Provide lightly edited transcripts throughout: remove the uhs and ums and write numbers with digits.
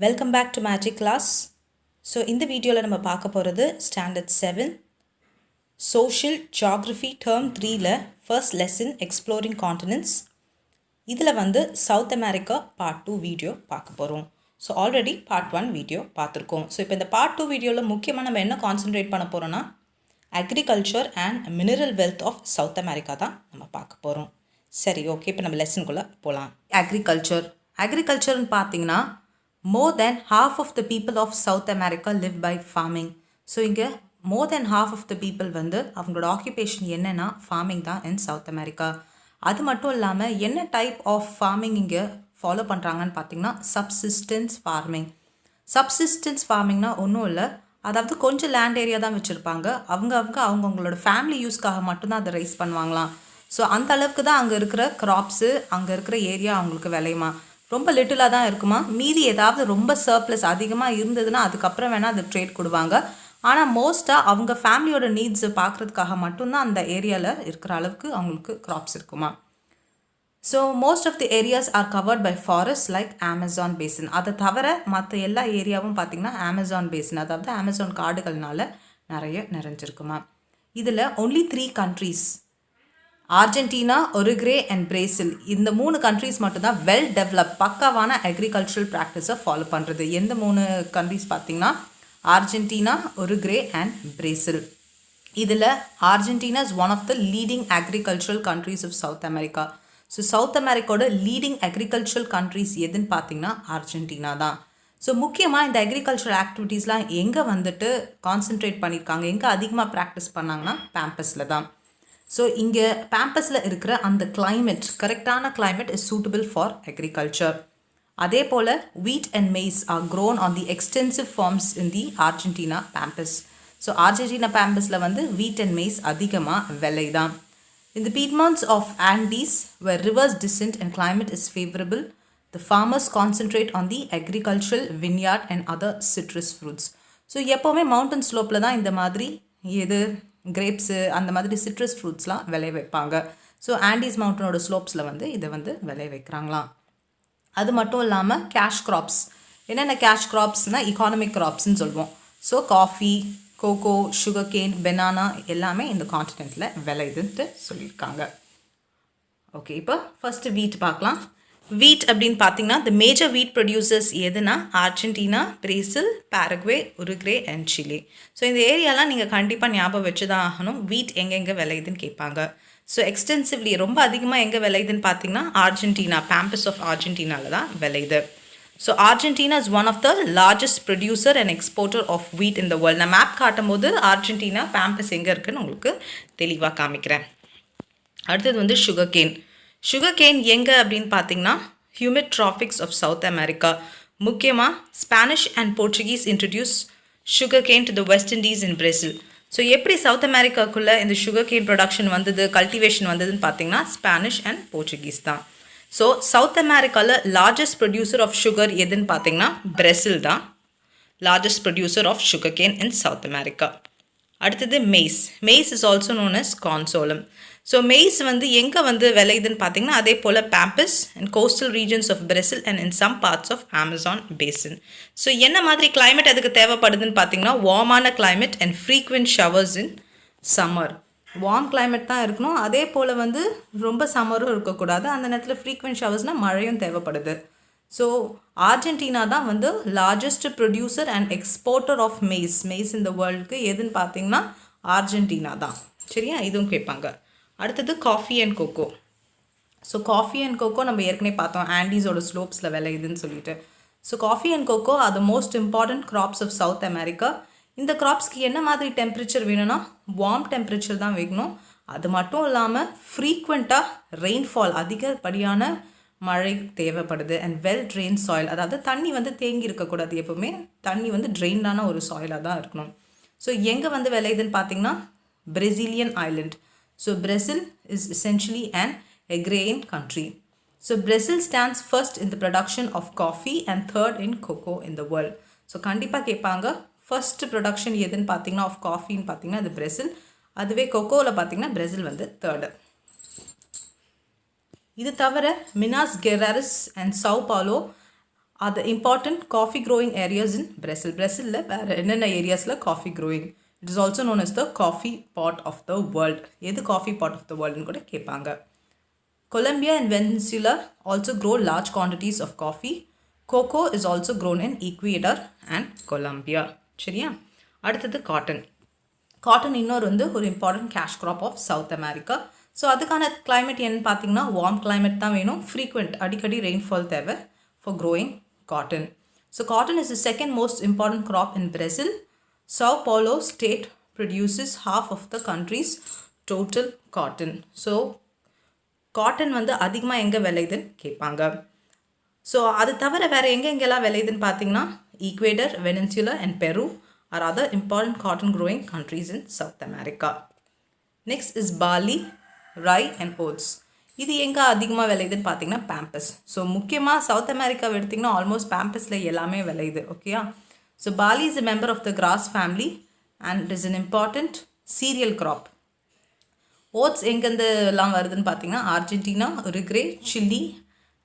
Welcome back to magic class. So இந்த வீடியோவில் நம்ம பார்க்க போகிறது ஸ்டாண்டர்ட் 7 சோஷியல் ஜியாகிரஃபி டேர்ம் 3ல் ஃபர்ஸ்ட் லெசன் எக்ஸ்ப்ளோரிங் காண்டினென்ட்ஸ். இதில் வந்து சவுத் அமெரிக்கா பார்ட் 2 வீடியோ பார்க்க போகிறோம். ஸோ ஆல்ரெடி பார்ட் 1 வீடியோ பார்த்துருக்கோம். ஸோ இப்போ இந்த பார்ட் 2 வீடியோவில் முக்கியமாக நம்ம என்ன கான்சென்ட்ரேட் பண்ண போகிறோன்னா agriculture and mineral wealth of South America தான் நம்ம பார்க்க போகிறோம். சரி, ஓகே, இப்போ நம்ம லெசனுக்குள்ளே போகலாம். அக்ரிகல்ச்சர்னு பார்த்தீங்கன்னா more than half of the people of South America live by farming. So இங்கே more than half of the people வந்து அவங்களோட ஆக்குபேஷன் என்னென்னா ஃபார்மிங் தான் இன் சவுத் அமெரிக்கா. அது மட்டும் இல்லாமல் என்ன டைப் ஆஃப் ஃபார்மிங் இங்கே ஃபாலோ பண்ணுறாங்கன்னு பார்த்தீங்கன்னா சப்சிஸ்டன்ஸ் ஃபார்மிங். சப்சிஸ்டன்ஸ் ஃபார்மிங்னா ஒன்றும் இல்லை, அதாவது கொஞ்சம் லேண்ட் ஏரியா தான் வச்சுருப்பாங்க. அவங்கவுங்களோட ஃபேமிலி யூஸ்க்காக மட்டும்தான் அதை ரைஸ் பண்ணுவாங்களாம். ஸோ அந்த அளவுக்கு தான் அங்கே இருக்கிற க்ராப்ஸு, அங்கே இருக்கிற ஏரியா அவங்களுக்கு விளையுமா. ரொம்ப லிட்டிலாக தான் இருக்குமா. மீதி ஏதாவது ரொம்ப சர்ப்ளஸ் அதிகமாக இருந்ததுன்னா அதுக்கப்புறம் வேணால் அது ட்ரேட் கொடுவாங்க. ஆனால் மோஸ்ட்டாக அவங்க ஃபேமிலியோட நீட்ஸை பார்க்குறதுக்காக மட்டும்தான் அந்த ஏரியாவில் இருக்கிற அளவுக்கு அவங்களுக்கு க்ராப்ஸ் இருக்குமா. So most of the areas are covered by forest like Amazon basin. அதை தவிர மற்ற எல்லா ஏரியாவும் பார்த்திங்கன்னா அமேசான் பேசின், அதாவது அமேசான் காடுகள்னால நிறைய நிறைஞ்சிருக்குமா. இதில் only 3 countries, Argentina, Uruguay and Brazil, இந்த 3 countries மட்டும்தான் வெல் டெவலப் பக்காவான அக்ரிகல்ச்சரல் ப்ராக்டிஸை ஃபாலோ பண்ணுறது. எந்த 3 countries பார்த்திங்கன்னா அர்ஜென்டினா, உருகுவே அண்ட் பிரேசில். இதில் Argentina is one of the leading agricultural countries of South America. So south அமெரிக்காவோட லீடிங் அக்ரிகல்ச்சரல் கண்ட்ரீஸ் எதுன்னு பார்த்தீங்கன்னா அர்ஜென்டினா தான். ஸோ முக்கியமாக இந்த அக்ரிகல்ச்சரல் ஆக்டிவிட்டீஸ்லாம் எங்கே வந்துட்டு கான்சென்ட்ரேட் பண்ணியிருக்காங்க, எங்கே அதிகமாக ப்ராக்டிஸ் பண்ணாங்கன்னா பேம்பஸில் தான். ஸோ இங்கே பேம்பஸில் இருக்கிற அந்த கிளைமேட், கரெக்டான climate is suitable for agriculture. அதே போல் wheat and maize are grown on the extensive farms in the Argentina pampas. So Argentina பேம்பஸில் வந்து வீட் அண்ட் மெய்ஸ் அதிகமாக விளைதான். In the Piedmonts of Andes, where rivers descend and climate is favorable, the farmers concentrate on the agricultural vineyard and other citrus fruits. So எப்போவுமே mountain ஸ்லோப்பில் தான் இந்த மாதிரி grapes அந்த மாதிரி சிட்ரஸ் ஃப்ரூட்ஸ்லாம் விளைய வைப்பாங்க. ஸோ ஆண்டீஸ் மவுண்டனோட ஸ்லோப்ஸில் வந்து இதை வந்து விளைய வைக்கிறாங்களாம். அது மட்டும் இல்லாமல் கேஷ் க்ராப்ஸ், என்னென்ன கேஷ் க்ராப்ஸ்னால் எக்கானமிக் க்ராப்ஸ்ன்னு சொல்லுவோம். So coffee, cocoa, sugar cane, banana எல்லாமே இந்த கான்டினென்ட்டில் விளையுதுன்ட்டு சொல்லியிருக்காங்க. ஓகே, இப்போ ஃபஸ்ட்டு வீட் பார்க்கலாம். வீட் அப்படின்னு பார்த்தீங்கன்னா த மேஜர் வீட் ப்ரொடியூசர்ஸ் எதுனா Argentina, Brazil, பாரகுவே, Uruguay and Chile. So இந்த ஏரியாலாம் நீங்கள் கண்டிப்பாக ஞாபகம் வச்சு தான் ஆகணும். வீட் எங்கெங்கே விளையுதுன்னு கேட்பாங்க. ஸோ எக்ஸ்டென்சிவ்லி ரொம்ப அதிகமாக எங்கே விளையுதுன்னு பார்த்தீங்கன்னா அர்ஜென்டினா, பேம்பஸ் ஆஃப் அர்ஜென்டினாவில் தான் விளையுது. So Argentina is one of the largest producer and exporter of wheat in the world. நான் மேப் காட்டும் போது அர்ஜென்டினா பேம்பஸ் எங்கே இருக்குதுன்னு உங்களுக்கு தெளிவாக காமிக்கிறேன். அடுத்தது வந்து சுகர் கேன். சுகர் கேன் எங்கே அப்படின்னு பார்த்தீங்கன்னா humid tropics of South America. முக்கியமாக Spanish and Portuguese introduce sugar cane to the West Indies in Brazil. So எப்படி சவுத் அமெரிக்காக்குள்ளே இந்த சுகர் கேன் ப்ரொடக்ஷன் வந்தது, கல்டிவேஷன் வந்ததுன்னு பார்த்தீங்கன்னா ஸ்பானிஷ் அண்ட் போர்ச்சுகீஸ் தான். ஸோ சவுத் அமெரிக்காவில் லார்ஜஸ்ட் ப்ரொடியூசர் ஆஃப் சுகர் எதுன்னு பார்த்தீங்கன்னா பிரேசில் தான் largest producer of sugar cane in South America. அடுத்தது maize. Maize is also known as கான்சோலம். ஸோ மெய்ஸ் வந்து எங்கே வந்து விளையுதுன்னு பார்த்தீங்கன்னா அதே போல் pampas and coastal regions of Brazil and in some parts of Amazon basin. So என்ன மாதிரி கிளைமேட் அதுக்கு தேவைப்படுதுன்னு பார்த்தீங்கன்னா வார்மான climate and frequent showers in summer. Warm climate தான் இருக்கணும், அதே போல் வந்து ரொம்ப சம்மரும் இருக்கக்கூடாது. அந்த நேரத்தில் ஃப்ரீக்வெண்ட் ஷவர்ஸ்னால் மழையும் தேவைப்படுது. ஸோ அர்ஜென்டினா தான் வந்து largest producer and exporter of maize இந்த வேர்ல்டுக்கு எதுன்னு பார்த்தீங்கன்னா அர்ஜென்டினா தான். சரியா, இதுவும் கேட்பாங்க. அடுத்தது coffee and cocoa. So coffee and cocoa நம்ம ஏற்கனவே பார்த்தோம் ஆண்டீஸோட ஸ்லோப்ஸில் விளையுதுன்னு சொல்லிட்டு. So coffee and cocoa are the most important crops of South America. இந்த கிராப்ஸ்க்கு என்ன மாதிரி டெம்பரேச்சர் வேணும்னா வார்ம் டெம்பரேச்சர் தான் வேணும். அது மட்டும் இல்லாமல் ஃப்ரீக்வெண்ட்டாக ரெயின்ஃபால், அதிகப்படியான மழை தேவைப்படுது. அண்ட் வெல் ட்ரெயின் சாயில், அதாவது தண்ணி வந்து தேங்கி இருக்கக்கூடாது, எப்போவுமே தண்ணி வந்து ட்ரெயின்டான ஒரு சாயிலாக தான் இருக்கணும். ஸோ எங்கே வந்து விளையுதுன்னு பார்த்தீங்கன்னா Brazilian Island. So Brazil is essentially an agrarian country. So Brazil stands first in the production of coffee and third in cocoa in the world. So கண்டிப்பாக கேட்பாங்க ஃபர்ஸ்ட் ப்ரொடக்ஷன் எதுன்னு பார்த்தீங்கன்னா ஆஃப் காஃபின்னு பார்த்தீங்கன்னா அது பிரேசில். அதுவே கொக்கோவில் பார்த்தீங்கன்னா பிரேசில் வந்து third. இது தவிர மினாஸ் கெராரிஸ் அண்ட் சவு பாலோ are the important coffee growing areas in Brazil. Brazil வேறு என்னென்ன ஏரியாஸில் coffee growing. It is also known as the coffee pot of the world. எது coffee pot of the world கூட கேட்பாங்க. Colombia and Venezuela also grow large quantities of coffee. Cocoa is also grown in Ecuador and Colombia. சரியா? அடுத்தது cotton. Cotton இன்னொரு வந்து ஒரு important cash crop of South America. So அதுக்கான climate என்னன்னு பார்த்தீங்கன்னா வார்ம் கிளைமேட் தான் வேணும். ஃப்ரீக்வெண்ட் அடிக்கடி ரெயின்ஃபால் தேவை for growing cotton. So cotton is the second most important crop in Brazil. Sao Paulo state produces half of the country's total cotton. So cotton வந்து அதிகமாக எங்கே விளையுதுன்னு கேட்பாங்க. ஸோ அது தவிர வேறு எங்கெங்கெல்லாம் விளையுதுன்னு பார்த்தீங்கன்னா ஈக்வேடர், வெனின்சுலா அண்ட் பெரு are other important cotton growing countries in South America. Next is barley, rye and oats. இது எங்கே அதிகமாக விளையுதுன்னு பார்த்தீங்கன்னா பேம்பஸ். ஸோ முக்கியமாக சவுத் அமெரிக்காவை எடுத்திங்கன்னா ஆல்மோஸ்ட் பேம்பஸில் எல்லாமே விளையுது. ஓகேயா? So barley is a member of the grass family and it is an important cereal crop. Oats எங்கேருந்துலாம் வருதுன்னு பார்த்தீங்கன்னா Argentina, Uruguay, Chile,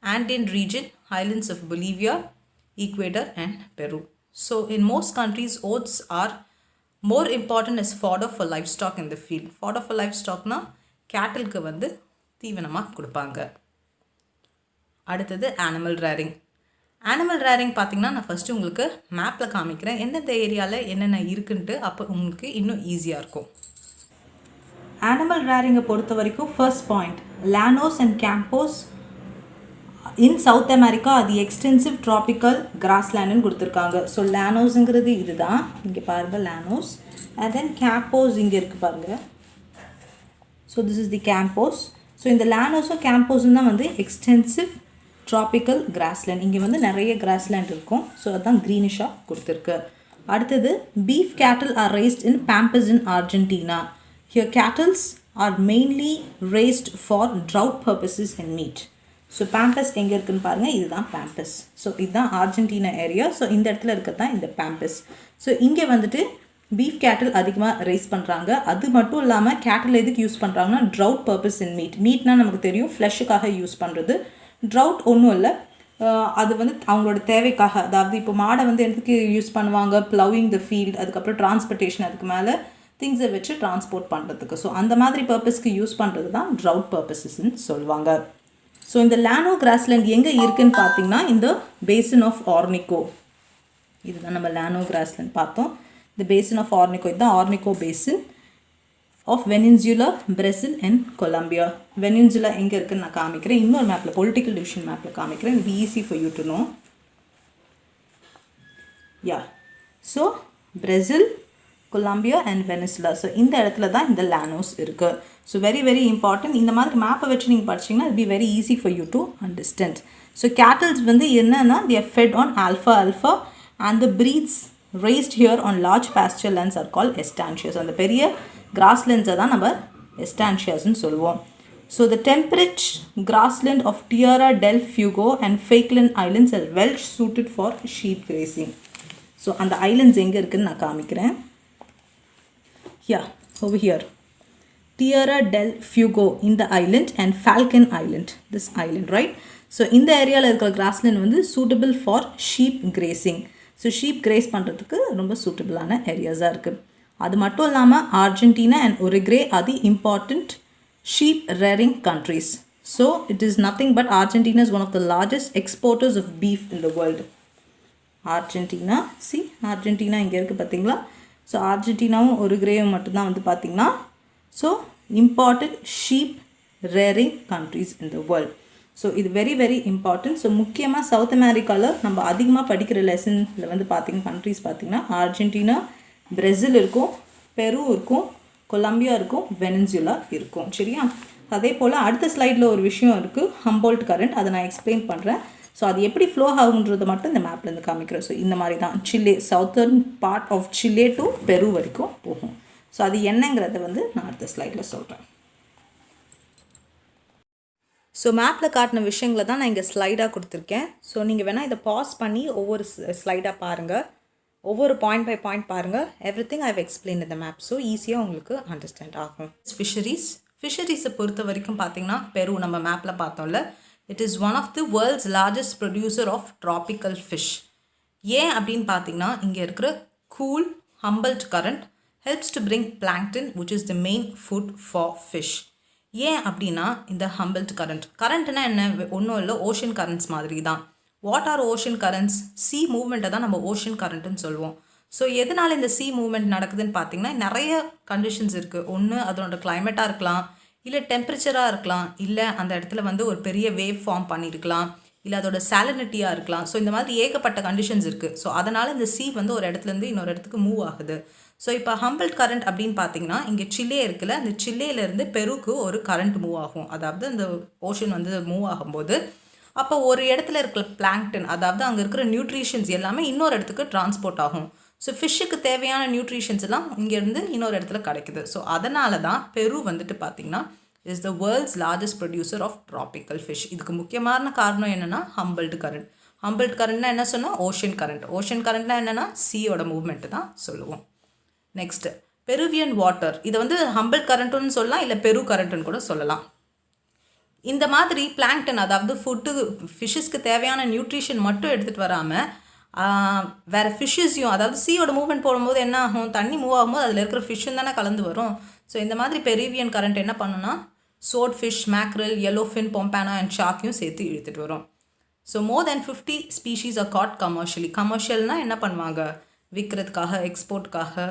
Andean region, islands of Bolivia, Ecuador and Peru. So in most countries oats are more important as fodder for livestock in the field. Fodder for livestockனா கேட்டலுக்கு வந்து தீவனமாக கொடுப்பாங்க. அடுத்தது animal rearing. Animal rearing பார்த்திங்கன்னா நான் first உங்களுக்கு மேப்பில் காமிக்கிறேன் எந்தெந்த ஏரியாவில் என்னென்ன இருக்குன்ட்டு. அப்போ உங்களுக்கு இன்னும் ஈஸியாக இருக்கும். ஆனிமல் ரேரிங்கை பொறுத்த வரைக்கும் first point, llanos and campos in South America அது எக்ஸ்டென்சிவ் ட்ராபிக்கல் கிராஸ்லேண்டுன்னு கொடுத்துருக்காங்க. ஸோ லானோஸுங்கிறது இது தான், இங்கே பாருங்கள் லானோஸ். அண்ட் தென் கேம்போஸ் இங்கே இருக்குது பாருங்கள். So this is the campos. So இந்த லானோஸும் கேம்போஸும் தான் வந்து எக்ஸ்டென்சிவ் ட்ராபிக்கல் கிராஸ்லேண்ட். இங்கே வந்து நிறைய கிராஸ்லேண்ட் இருக்கும். ஸோ அதுதான் க்ரீனிஷாக கொடுத்துருக்கு. அடுத்தது பீஃப் கேட்டில் R raised in Pampas in Argentina. Here cattles are mainly raised for drought purposes and meat. So pampas எங்கே இருக்குதுன்னு பாருங்கள், இதுதான் பேம்பஸ். ஸோ இதுதான் அர்ஜென்டினா ஏரியா. ஸோ இந்த இடத்துல இருக்கிறது தான் இந்த பேம்பஸ். ஸோ இங்கே வந்துட்டு பீஃப் கேட்டில் அதிகமாக ரைஸ் பண்ணுறாங்க. அது மட்டும் இல்லாமல் கேட்டில் எதுக்கு யூஸ் பண்ணுறாங்கன்னா ட்ரவுட் பர்பஸ் இன் மீட். மீட்னால் நமக்கு தெரியும் ஃப்ளஷுக்காக யூஸ் பண்ணுறது. ட்ரவுட் ஒன்றும் இல்லை, அது வந்து அவங்களோட தேவைக்காக. அதாவது இப்போ மாடை வந்து எதுக்கு யூஸ் பண்ணுவாங்க, ப்ளவிங் த ஃபீல்ட், அதுக்கப்புறம் டிரான்ஸ்போர்ட்டேஷன், அதுக்கு மேலே திங்ஸை வச்சு டிரான்ஸ்போர்ட் பண்ணுறதுக்கு. ஸோ அந்த மாதிரி பர்பஸ்க்கு யூஸ் பண்ணுறது தான் ட்ரவுட் பர்பஸஸ்ன்னு சொல்லுவாங்க. ஸோ இந்த லானோ கிராஸ்லேண்ட் எங்கே இருக்குதுன்னு பார்த்தீங்கன்னா இந்த பேசின் ஆஃப் ஆர்னிகோ. இதுதான் நம்ம லானோ கிராஸ்லேண்ட் பார்த்தோம். இந்த பேசின் ஆஃப் ஆர்னிகோ, இதுதான் Orinoco basin of Venezuela, Brazil and Colombia. Venezuela எங்கே இருக்குதுன்னு நான் காமிக்கிறேன். இன்னொரு மேப்பில், பொலிட்டிக்கல் டிவிஷன் மேப்பில் காமிக்கிறேன். இது easy for you to know. Yeah, so Brazil, Colombia and Venezuela. So இந்த இடத்துல தான் இந்த லானோஸ் இருக்குது. So very very important. இந்த மாதிரி மேப்பை வச்சு நீங்கள் படிச்சிங்கன்னா it be very easy for you to understand. So cattles வந்து என்னென்னா they are fed on alfalfa and the breeds raised here on large pasture lands are called estancias. அந்த பெரிய கிராஸ்லேண்ட்ஸை தான் நம்ம எஸ்டான்ஷியாஸ்ன்னு சொல்லுவோம். So the temperate grassland of Tierra del Fuego and Falkland Islands are well suited for sheep grazing. So அந்த islands எங்கே இருக்குதுன்னு நான் காமிக்கிறேன். Yeah, over here. Tierra del Fuego in the island and Falcon Island, this island, right? So இந்த ஏரியாவில் இருக்கிற grassland வந்து suitable for sheep grazing. So sheep graze பண்ணுறதுக்கு ரொம்ப சூட்டபிளான ஏரியாஸாக இருக்குது. அது மட்டும் இல்லாமல் Argentina and Uruguay are the important sheep rearing countries. So it is nothing but Argentina is one of the largest exporters of beef in the world. Argentina, Argentina இங்கே இருக்குது பார்த்தீங்களா? ஸோ அர்ஜென்டினாவும் உருகுவேவும் மட்டும்தான் வந்து பார்த்திங்கன்னா so important sheep rearing countries in the world. So இது வெரி வெரி இம்பார்ட்டன்ட். ஸோ முக்கியமாக சவுத் அமெரிக்காவில் நம்ம அதிகமாக படிக்கிற லெசனில் வந்து பார்த்திங்கன்னா கண்ட்ரீஸ் பார்த்திங்கன்னா அர்ஜென்டினா, பிரேசில் இருக்கும், பெரு இருக்கும், கொலம்பியா இருக்கும், வெனின்சுலா இருக்கும். சரியா? அதே போல் அடுத்த ஸ்லைடில் ஒரு விஷயம் இருக்குது, ஹம்போல்ட் கரண்ட். அதை நான் எக்ஸ்பிளைன் பண்ணுறேன். ஸோ அது எப்படி ஃப்ளோ ஆகுன்றதை மட்டும் இந்த மேப்லேருந்து காமிக்கிறேன். ஸோ இந்த மாதிரி தான் Chile, southern part of Chile to Peru வரைக்கும் போகும். ஸோ அது என்னங்கிறத வந்து நான் அடுத்த ஸ்லைடில் சொல்கிறேன். ஸோ மேப்பில் காட்டின விஷயங்களை தான் நான் இங்கே ஸ்லைடாக கொடுத்துருக்கேன். ஸோ நீங்கள் வேணால் இதை பாஸ் பண்ணி ஒவ்வொரு ஸ்லைடாக பாருங்கள், ஒவ்வொரு பாயிண்ட் பை பாயிண்ட் பாருங்கள். எவ்ரிதிங் ஐ ஹவ் எக்ஸ்பிளைன் இந்த மேப். ஸோ ஈஸியாக உங்களுக்கு அண்டர்ஸ்டாண்ட் ஆகும். ஃபிஷரிஸை பொறுத்த வரைக்கும் பார்த்திங்கன்னா பெரு நம்ம மேப்பில் பார்த்தோம்ல, It is one of the world's largest producer of tropical fish. ஏன் அப்படின்னு பார்த்தீங்கன்னா இங்கே இருக்கிற cool Humboldt current helps to bring plankton which is the main food for fish. ஏன் அப்படின்னா இந்த Humboldt கரண்ட்னா என்ன, ஒன்றும் இல்லை, ஓஷன் கரண்ட்ஸ் மாதிரி தான். What are ocean currents? Sea மூவ்மெண்ட்டை தான் நம்ம ஓஷன் கரண்ட்டுன்னு சொல்லுவோம். ஸோ எதனால் இந்த சி மூவ்மெண்ட் நடக்குதுன்னு பார்த்தீங்கன்னா நிறைய கண்டிஷன்ஸ் இருக்குது. ஒன்று அதனோட கிளைமேட்டாக இருக்கலாம், இல்லை டெம்பரேச்சராக இருக்கலாம், இல்லை அந்த இடத்துல வந்து ஒரு பெரிய வேவ் ஃபார்ம் பண்ணியிருக்கலாம், இல்லை அதோட சாலினிட்டியாக இருக்கலாம். ஸோ இந்த மாதிரி ஏகப்பட்ட கண்டிஷன்ஸ் இருக்குது. ஸோ அதனால் இந்த சி வந்து ஒரு இடத்துலேருந்து இன்னொரு இடத்துக்கு மூவ் ஆகுது. ஸோ இப்போ ஹம்பிள்ட் கரண்ட் அப்படின்னு பார்த்தீங்கன்னா இங்கே சில்லே இருக்குல்ல, அந்த சில்லேலேருந்து பெருக்கு ஒரு கரண்ட் மூவ் ஆகும். அதாவது அந்த ஓஷன் வந்து மூவ் ஆகும்போது அப்போ ஒரு இடத்துல இருக்கிற பிளாங்க்டன், அதாவது அங்கே இருக்கிற நியூட்ரிஷன்ஸ் எல்லாமே இன்னொரு இடத்துக்கு டிரான்ஸ்போர்ட் ஆகும். ஸோ ஃபிஷ்ஷுக்கு தேவையான நியூட்ரிஷன்ஸ் எல்லாம் இங்கேருந்து இன்னொரு இடத்துல கிடைக்குது. ஸோ அதனால தான் பெரு வந்துட்டு பார்த்திங்கன்னா is the world's largest producer of tropical fish. இதுக்கு முக்கியமான காரணம் என்னென்னா ஹம்பிள்ட் கரண்ட். ஹம்பிள்ட் கரண்ட்னா என்ன சொன்னால் ஓஷன் கரண்ட். ஓஷன் கரண்ட்னா என்னென்னா சீயோட மூவ்மெண்ட்டு தான் சொல்லுவோம். Next Peruvian water. இதை வந்து ஹம்பிள்ட் கரண்ட்டுன்னு சொல்லலாம், இல்லை பெரு கரண்ட்டுன்னு கூட சொல்லலாம். இந்த மாதிரி பிளாங்க்டன், அதாவது ஃபுட்டு ஃபிஷ்ஷஸ்க்கு தேவையான நியூட்ரிஷன் மட்டும் எடுத்துகிட்டு வராமல் வேறு ஃபிஷ்ஷஸையும், அதாவது சீயோட மூவ்மெண்ட் போடும்போது என்ன ஆகும், தண்ணி மூவ் ஆகும்போது அதில் இருக்கிற ஃபிஷ்ஷும் தானே கலந்து வரும். ஸோ இந்த மாதிரி பெருவியன் கரண்ட் என்ன பண்ணுன்னா shad fish, mackerel, yellowfin, pompano and ஷார்க்கையும் சேர்த்து இழுத்துட்டு வரும். So more than 50 species are caught commercially. கமர்ஷியல்னால் என்ன பண்ணுவாங்க, விற்கிறதுக்காக, எக்ஸ்போர்ட்டுக்காக,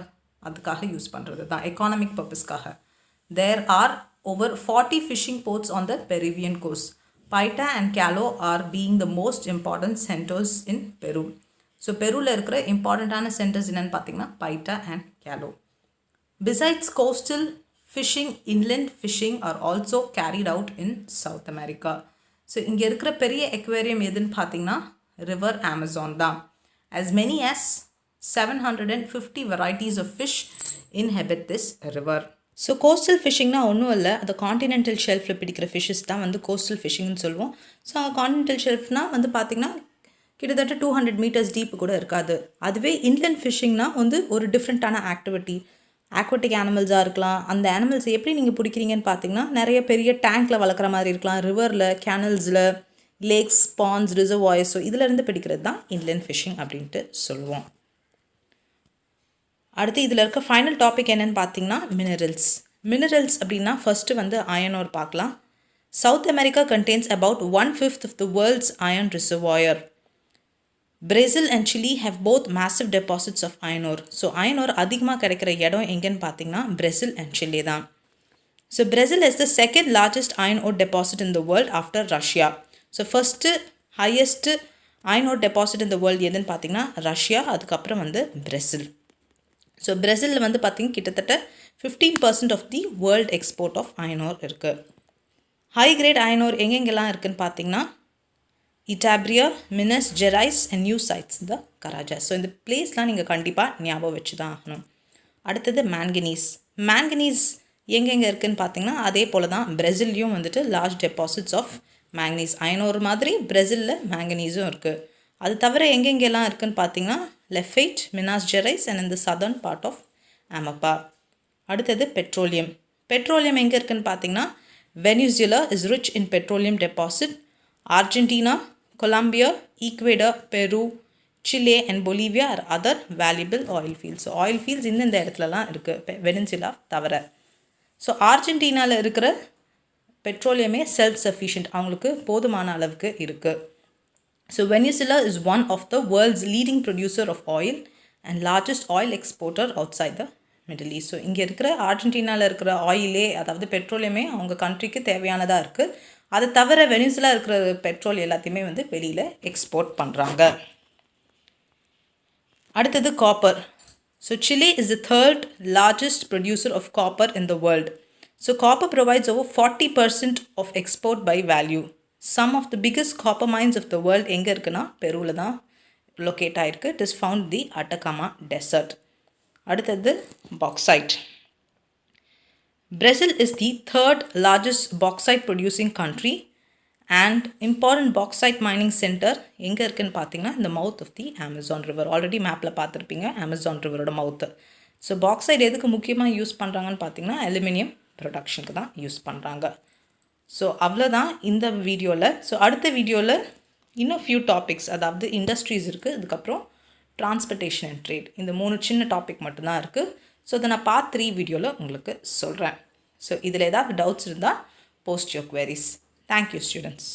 அதுக்காக யூஸ் பண்ணுறது தான், எக்கானமிக் பர்பஸ்க்காக. There are over 40 fishing ports on the Peruvian coast. Paita and Calo are being the most important centers in Peru. So பெருவில் இருக்கிற இம்பார்ட்டண்ட்டான சென்டர்ஸ் என்னென்னு பார்த்தீங்கன்னா Paita and Callao. Besides coastal fishing, inland fishing are also carried out in South America. So இங்கே இருக்கிற பெரிய எக்வேரியம் எதுன்னு பார்த்தீங்கன்னா ரிவர் அமேசான் தான். As many as 750 varieties of fish inhabit this river. So coastal ஃபிஷிங்னா ஒன்றும் இல்லை, அந்த காண்டினென்டல் ஷெல்ஃபில் பிடிக்கிற ஃபிஷ்ஷஸ் தான் வந்து கோஸ்டல் ஃபிஷிங்னு சொல்லுவோம். ஸோ காண்டினென்டல் ஷெல்ஃப்னால் வந்து பார்த்திங்கன்னா கிட்டத்தட்ட 200 மீட்டர்ஸ் டீப்பு கூட இருக்காது. அதுவே இன்லண்ட் ஃபிஷிங்னா வந்து ஒரு டிஃப்ரெண்ட்டான ஆக்டிவிட்டி. ஆக்வாட்டிக் அனிமல்ஸாக இருக்கலாம். அந்த அனிமல்ஸ் எப்படி நீங்கள் பிடிக்கிறீங்கன்னு பார்த்தீங்கன்னா நிறைய பெரிய டேங்க்கில் வளர்க்குற மாதிரி இருக்கலாம், ரிவரில், கேனல்ஸில், லேக்ஸ், பாண்ட்ஸ், ரிசர்வாயர்ஸ். ஸோ இதிலேருந்து பிடிக்கிறது தான் இன்லண்ட் ஃபிஷிங் அப்படின்ட்டு சொல்லுவோம். அடுத்து இதில் இருக்க ஃபைனல் டாபிக் என்னென்னு பார்த்தீங்கன்னா மினரல்ஸ். மினரல்ஸ் அப்படின்னா ஃபஸ்ட்டு வந்து அயன் ஓர் பார்க்கலாம். South America contains about 1/5 of the world's iron reservoir. Brazil and Chile have both massive deposits of iron ore. So iron ore அதிகமாக கிடைக்கிற இடம் எங்கேன்னு பார்த்தீங்கன்னா Brazil and Chile தான். So Brazil is the second largest iron ore deposit in the world after Russia. So first highest iron ore deposit in the world எதுன்னு பார்த்தீங்கன்னா Russia, அதுக்கப்புறம் வந்து Brazil. ஸோ பிரேசிலில் வந்து பார்த்திங்கன்னா கிட்டத்தட்ட 15% of the world export of iron ore இருக்குது. High great iron ore எங்கெங்கெல்லாம் இருக்குதுன்னு பார்த்தீங்கன்னா Itabira, Minas Gerais and new sites the Carajas. So இந்த பிளேஸ்லாம் நீங்கள் கண்டிப்பாக ஞாபகம் வச்சு தான் ஆகணும். அடுத்தது மேங்கனீஸ். மேங்கனீஸ் எங்கெங்கே இருக்குதுன்னு பார்த்தீங்கன்னா அதே போல் தான் பிரேசில்லையும் வந்துட்டு large deposits of manganese. Iron ore மாதிரி பிரேசிலில் மேங்கனீஸும் இருக்குது. அது தவிர எங்கெங்கெல்லாம் இருக்குதுன்னு பார்த்தீங்கன்னா லெஃபைட், மினாஸ் ஜெரைஸ் அண்ட் இந்த சதர்ன் பார்ட் ஆஃப் அமப்பா. அடுத்தது பெட்ரோலியம். பெட்ரோலியம் எங்கே இருக்குதுன்னு பார்த்தீங்கன்னா Venezuela is rich in petroleum deposit. Argentina, Colombia, Ecuador, Peru, Chile and Bolivia are other valuable oil fields. So oil fields இந்த இடத்துலலாம் இருக்குது Venezuela தவிர. So அர்ஜென்டினாவில் இருக்கிற பெட்ரோலியமே செல்ஃப் சஃபிஷியன்ட், அவங்களுக்கு போதுமான அளவுக்கு இருக்குது. So Venezuela is one of the world's leading producer of oil and largest oil exporter outside the Middle East. So இங்கே இருக்கிற அர்ஜென்டினாவில் இருக்கிற ஆயிலே, அதாவது பெட்ரோலியமே அவங்க கண்ட்ரிக்கு தேவையானதாக இருக்குது. அது தவிர வெனிசுலா இருக்கிற பெட்ரோல் எல்லாத்தையுமே வந்து வெளியில் எக்ஸ்போர்ட் பண்ணுறாங்க. அடுத்தது copper. So Chile is the third largest producer of copper in the world. So copper provides over 40% of export by value. Some of the biggest copper mines of the world எங்கே இருக்குன்னா பெருவில் தான் locate ஆகிருக்கு. It is found the Atacama desert. அடுத்தது bauxite. Brazil is the third largest bauxite producing country and important bauxite mining center எங்கே இருக்குன்னு பார்த்தீங்கன்னா இந்த mouth of the Amazon river. Already மேப்பில் பார்த்துருப்பீங்க அமேசான் ரிவரோட மவுத்து. ஸோ பாக்சைட் எதுக்கு முக்கியமாக யூஸ் பண்ணுறாங்கன்னு பார்த்தீங்கன்னா அலுமினியம் ப்ரொடக்ஷனுக்கு தான் யூஸ் பண்ணுறாங்க. ஸோ அவ்வளோதான் இந்த வீடியோவில். ஸோ அடுத்த வீடியோவில் இன்னும் ஃபியூ டாபிக்ஸ், அதாவது இண்டஸ்ட்ரீஸ் இருக்குது, அதுக்கப்புறம் டிரான்ஸ்போர்ட்டேஷன் அண்ட் ட்ரேட், இந்த 3 சின்ன டாபிக் மட்டும்தான் இருக்குது. ஸோ அதை நான் பார்ட் 3 வீடியோவில் உங்களுக்கு சொல்கிறேன். ஸோ இதில் ஏதாவது டவுட்ஸ் இருந்தால் post your queries. Thank you, students.